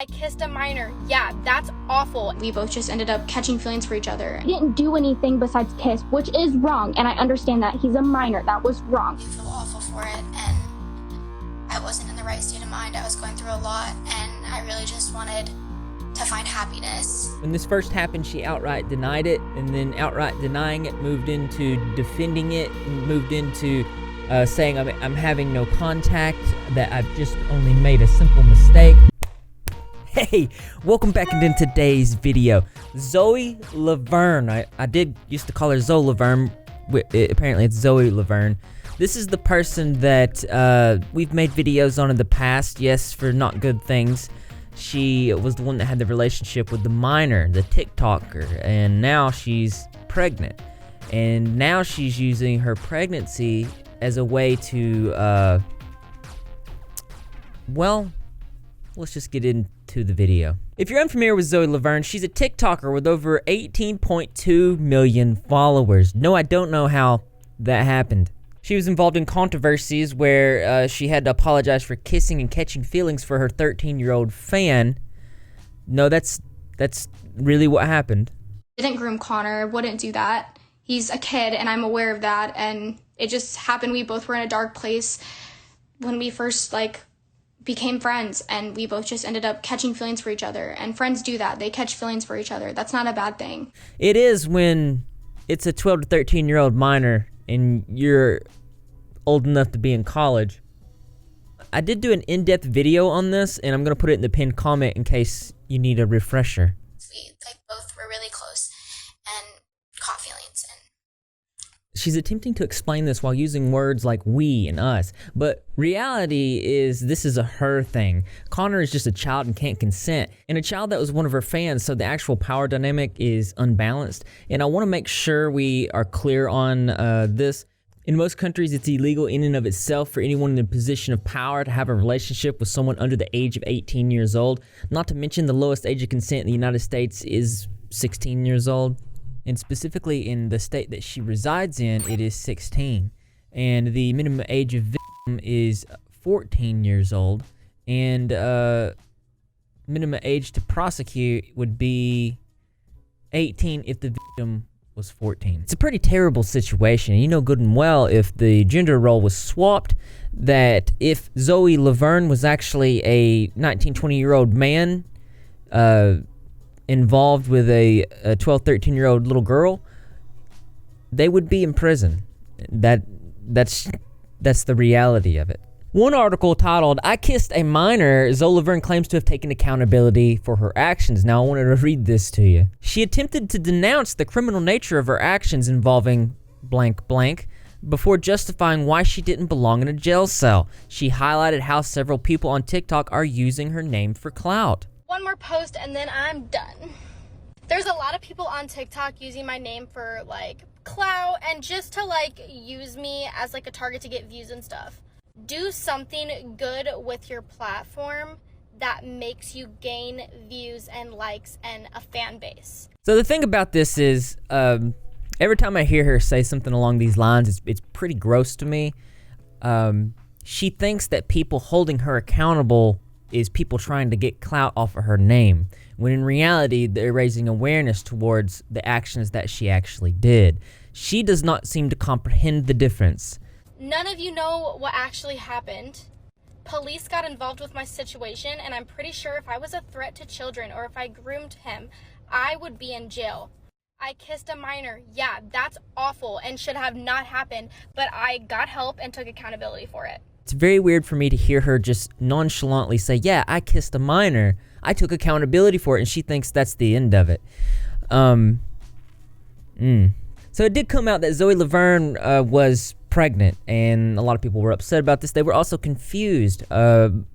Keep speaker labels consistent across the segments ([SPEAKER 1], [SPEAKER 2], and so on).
[SPEAKER 1] I kissed a minor. Yeah, that's awful.
[SPEAKER 2] We both just ended up catching feelings for each other.
[SPEAKER 3] He didn't do anything besides kiss, which is wrong, and I understand that. He's a minor. That was wrong.
[SPEAKER 2] I feel awful for it, and I wasn't in the right state of mind. I was going through a lot, and I really just wanted to find happiness.
[SPEAKER 4] When this first happened, she outright denied it, and then outright denying it moved into defending it, and moved into saying I'm having no contact, that I've just only made a simple mistake. Hey, welcome back into today's video. Zoe Laverne, I did used to call her Zoe Laverne, apparently it's Zoe Laverne. This is the person that we've made videos on in the past, yes, for not good things. She was the one that had the relationship with the minor, the TikToker, and now she's pregnant. And now she's using her pregnancy as a way to, well, let's just get into the video. If you're unfamiliar with Zoe Laverne, she's a TikToker with over 18.2 million followers. No, I don't know how that happened. She was involved in controversies where she had to apologize for kissing and catching feelings for her 13-year-old fan. No, that's really what happened.
[SPEAKER 2] Didn't groom Connor, wouldn't do that. He's a kid, and I'm aware of that, and it just happened. We both were in a dark place when we first, became friends, and we both just ended up catching feelings for each other. And friends do that. They catch feelings for each other. That's not a bad thing.
[SPEAKER 4] It is when it's a 12 to 13-year-old minor and you're old enough to be in college. I did do an in-depth video on this, and I'm going to put it in the pinned comment in case you need a refresher.
[SPEAKER 2] We both were really close and caught feelings.
[SPEAKER 4] She's attempting to explain this while using words like we and us, but reality is this is a her thing. Connor is just a child and can't consent, and a child that was one of her fans, so the actual power dynamic is unbalanced, and I want to make sure we are clear on this. In most countries, it's illegal in and of itself for anyone in a position of power to have a relationship with someone under the age of 18 years old, not to mention the lowest age of consent in the United States is 16 years old. And specifically in the state that she resides in, it is 16. And the minimum age of victim is 14 years old. And minimum age to prosecute would be 18 if the victim was 14. It's a pretty terrible situation. You know good and well if the gender role was swapped, that if Zoe Laverne was actually a 19, 20-year-old man, involved with a 12, 13-year-old little girl, they would be in prison. That's the reality of it. One article titled, "I Kissed a Minor, Zoe Laverne Claims to Have Taken Accountability for Her Actions." Now I wanted to read this to you. She attempted to denounce the criminal nature of her actions involving blank blank before justifying why she didn't belong in a jail cell. She highlighted how several people on TikTok are using her name for clout.
[SPEAKER 1] One more post and then I'm done. There's a lot of people on TikTok using my name for clout and just to use me as a target to get views and stuff. Do something good with your platform that makes you gain views and likes and a fan base.
[SPEAKER 4] So the thing about this is, every time I hear her say something along these lines, it's pretty gross to me. She thinks that people holding her accountable is people trying to get clout off of her name, when in reality, they're raising awareness towards the actions that she actually did. She does not seem to comprehend the difference.
[SPEAKER 1] None of you know what actually happened. Police got involved with my situation, and I'm pretty sure if I was a threat to children or if I groomed him, I would be in jail. I kissed a minor. Yeah, that's awful and should have not happened, but I got help and took accountability for it.
[SPEAKER 4] It's very weird for me to hear her just nonchalantly say, yeah, I kissed a minor. I took accountability for it, and she thinks that's the end of it. So it did come out that Zoe Laverne was pregnant, and a lot of people were upset about this. They were also confused.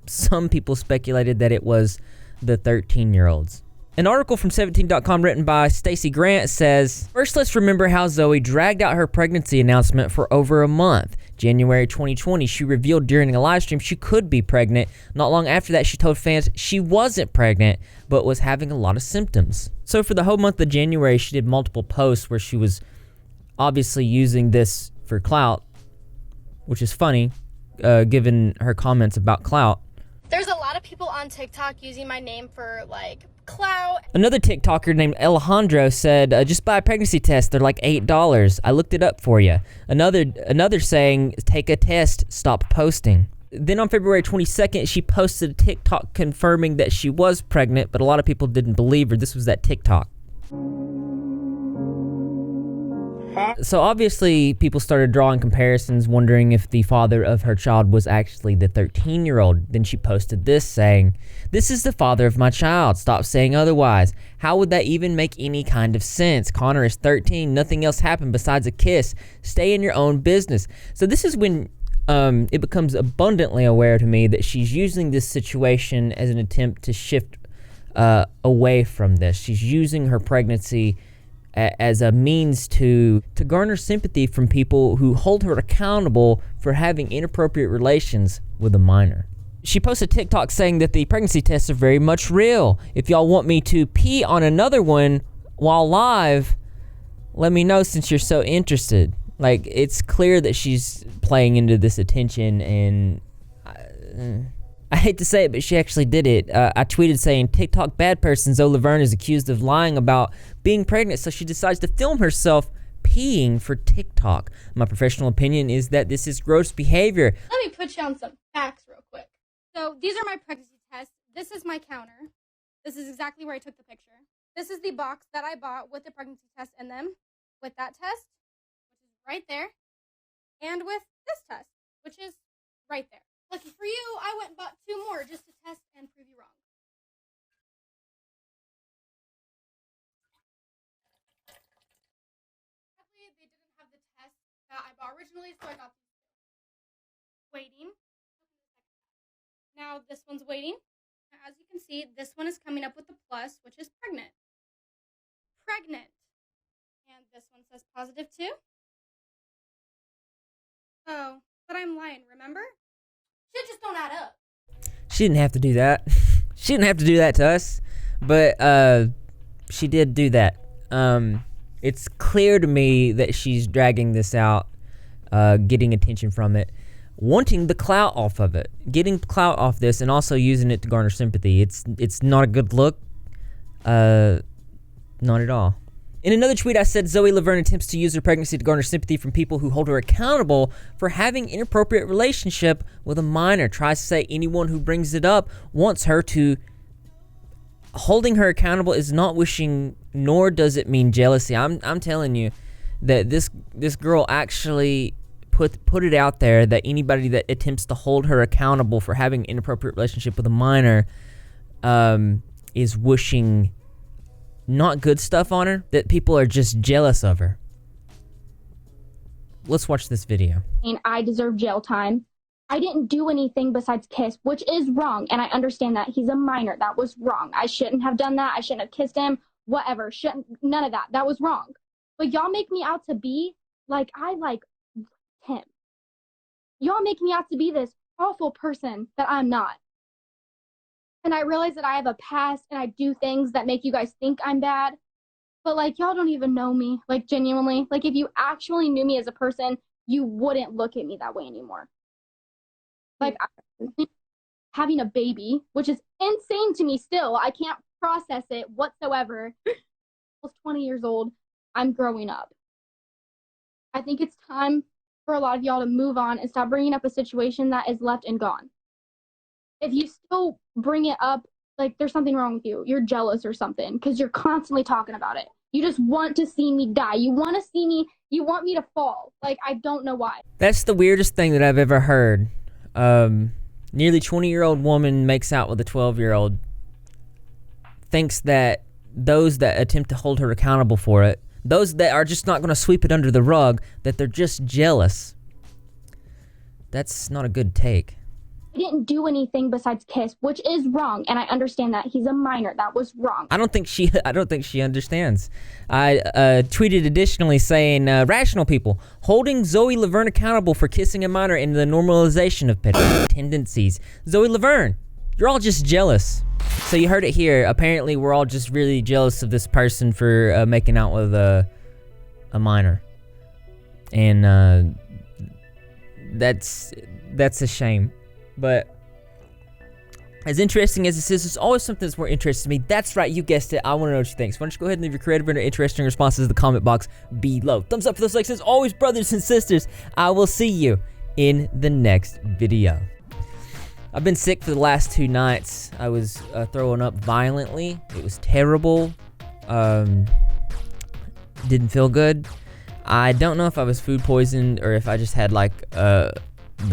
[SPEAKER 4] Some people speculated that it was the 13-year-olds. An article from 17.com written by Stacey Grant says, "First, let's remember how Zoe dragged out her pregnancy announcement for over a month. January 2020, she revealed during a live stream she could be pregnant. Not long after that, she told fans she wasn't pregnant, but was having a lot of symptoms." So for the whole month of January, she did multiple posts where she was obviously using this for clout, which is funny, given her comments about clout.
[SPEAKER 1] There's a lot of people people on TikTok using my name for like clout.
[SPEAKER 4] Another TikToker named Alejandro said, just buy a pregnancy test. They're like $8. I looked it up for you. Another saying, take a test, stop posting. Then on February 22nd, she posted a TikTok confirming that she was pregnant, but a lot of people didn't believe her. This was that TikTok. So obviously, people started drawing comparisons, wondering if the father of her child was actually the 13-year-old. Then she posted this saying, "This is the father of my child. Stop saying otherwise. How would that even make any kind of sense? Connor is 13. Nothing else happened besides a kiss. Stay in your own business." So this is when it becomes abundantly aware to me that she's using this situation as an attempt to shift away from this. She's using her pregnancy as a means to garner sympathy from people who hold her accountable for having inappropriate relations with a minor. She posted a TikTok saying that the pregnancy tests are very much real. If y'all want me to pee on another one while live, let me know since you're so interested. Like, it's clear that she's playing into this attention, and I hate to say it, but she actually did it. I tweeted saying, TikTok bad person Zoe Laverne is accused of lying about being pregnant, so she decides to film herself peeing for TikTok. My professional opinion is that this is gross behavior.
[SPEAKER 1] Let me put you on some facts real quick. So these are my pregnancy tests. This is my counter. This is exactly where I took the picture. This is the box that I bought with the pregnancy test in them, with that test, which is right there, and with this test, which is right there. Lucky for you, I went and bought 2 more just to test and prove you wrong. Sadly, they didn't have the test that I bought originally, so I got these 2. Waiting. Now this one's waiting. As you can see, this one is coming up with the plus, which is pregnant. Pregnant. And this one says positive too. Oh, but I'm lying, remember? Shit just don't add up.
[SPEAKER 4] She didn't have to do that. She didn't have to do that to us, but she did do that. It's clear to me that she's dragging this out, getting attention from it, wanting the clout off of it, getting clout off this, and also using it to garner sympathy. It's not a good look. Not at all. In another tweet, I said Zoe Laverne attempts to use her pregnancy to garner sympathy from people who hold her accountable for having inappropriate relationship with a minor. Tries to say anyone who brings it up wants her to. Holding her accountable is not wishing, nor does it mean jealousy. I'm telling you that this girl actually put it out there that anybody that attempts to hold her accountable for having an inappropriate relationship with a minor is wishing not good stuff on her, that people are just jealous of her. Let's watch this video.
[SPEAKER 3] I deserve jail time. I didn't do anything besides kiss, which is wrong, and I understand that. He's a minor. That was wrong. I shouldn't have done that. I shouldn't have kissed him. Whatever. None of that. That was wrong. But y'all make me out to be like I like him. Y'all make me out to be this awful person that I'm not. And I realize that I have a past and I do things that make you guys think I'm bad. But, like, y'all don't even know me. Like, genuinely. Like, if you actually knew me as a person, you wouldn't look at me that way anymore. Like, having a baby, which is insane to me still. I can't process it whatsoever. I was 20 years old. I'm growing up. I think it's time for a lot of y'all to move on and stop bringing up a situation that is left and gone. If you still bring it up, like, there's something wrong with you. You're jealous or something because you're constantly talking about it. You just want to see me die. You want to see me, you want me to fall. Like, I don't know why.
[SPEAKER 4] That's the weirdest thing that I've ever heard. Nearly 20-year-old woman makes out with a 12-year-old, thinks that those that attempt to hold her accountable for it, those that are just not going to sweep it under the rug, that they're just jealous. That's not a good take.
[SPEAKER 3] I didn't do anything besides kiss, which is wrong, and I understand that. He's a minor. That was wrong.
[SPEAKER 4] I don't think she understands. I tweeted additionally saying, rational people, holding Zoe Laverne accountable for kissing a minor and the normalization of pedophilia tendencies. Zoe Laverne, you're all just jealous. So you heard it here. Apparently, we're all just really jealous of this person for making out with a minor. And that's a shame. But As interesting as this is, there's always something that's more interesting to me. That's right, you guessed it. I want to know what you think. So why don't you go ahead and leave your creative and interesting responses in the comment box below. Thumbs up for those likes. As always, brothers and sisters, I will see you in the next video. I've been sick for the last 2 nights. I was throwing up violently. It was terrible. Didn't feel good. I don't know if I was food poisoned or if I just had like the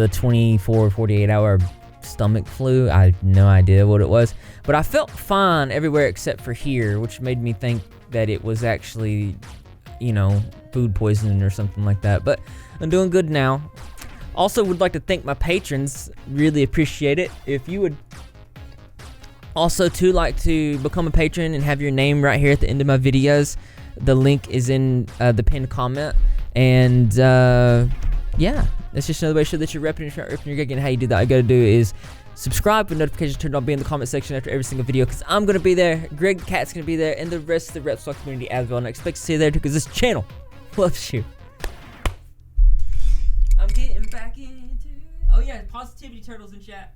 [SPEAKER 4] 48 hour stomach flu. I have no idea what it was, but I felt fine everywhere except for here, which made me think that it was actually, you know, food poisoning or something like that. But I'm doing good now. Also would like to thank my patrons. Really appreciate it. If you would also too like to become a patron and have your name right here at the end of my videos, the link is in the pinned comment. And yeah, that's just another way to show that you're repping. If you're not repping, you're getting. How you do that, all you gotta do is subscribe with notifications turned on, be in the comment section after every single video, because I'm gonna be there, Greg the Cat's gonna be there, and the rest of the Reps Talk community as well. And I expect to see you there too, because this channel loves you. I'm getting back into, oh yeah, positivity turtles in chat.